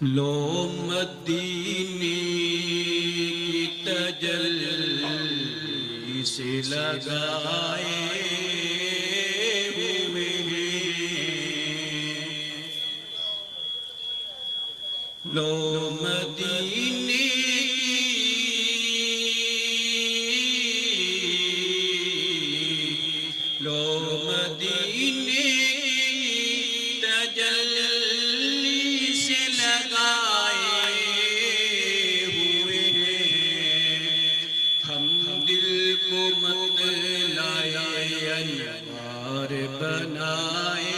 لو مدینے کی تجلی سے لگائے ہوئے ہیں، لو مدینے تجلی سے لگائے ہوئے ہیں، ہم دل کو مت لائے انوار بنائے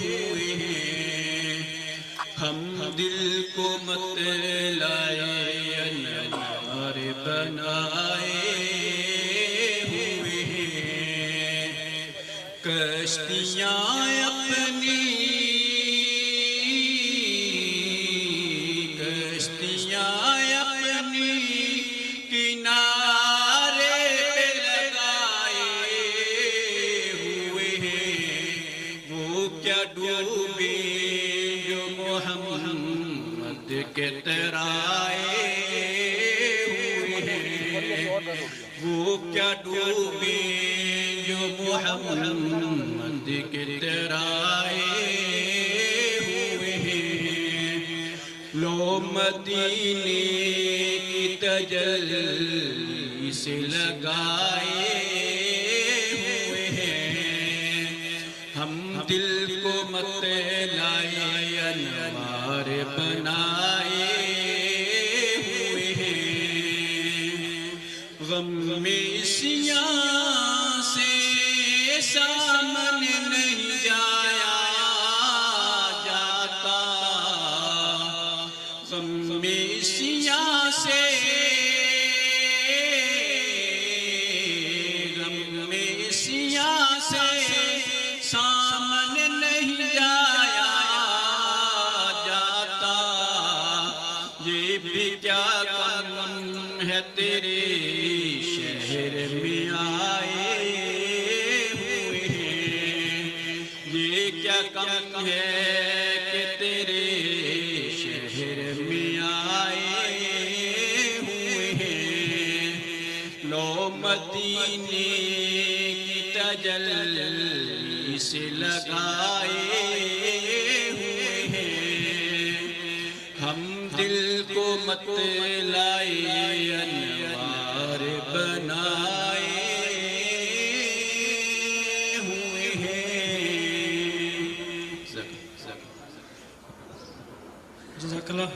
ہوئے ہیں، ہم دل کو مت لائے انوار بنائے ہوئے ہیں، کشتیاں اپنی کنارے پہ لگائے ہوئے ہیں، وہ کیا ڈوبے جو محمد کے ترائے ہوئے ہیں، وہ کیا ڈوبے جو محمد کے ترائے ہوئے ہیں، لو مدینے کی تجلی سے لگائے ہوئے ہیں، ہم دل کو مت لائے انوار بنائے ہوئے ہیں، غم میں سیاہ سے سامنے نہیں جایا جاتا، غم میں سیاہ سے سامنے نہیں جایا جاتا، یہ بھی کیا کم ہے تیرے شہر میں آئے ہوئے ہیں، یہ کیا کم ہے کہ تیرے شہر میں آئے ہوئے ہیں، لو مدینے کی تجلی سے لگائے ہوئے ہیں، ہم دل کو مت لائے انوار بنائے ہوئے ہیں۔ جزاک اللہ۔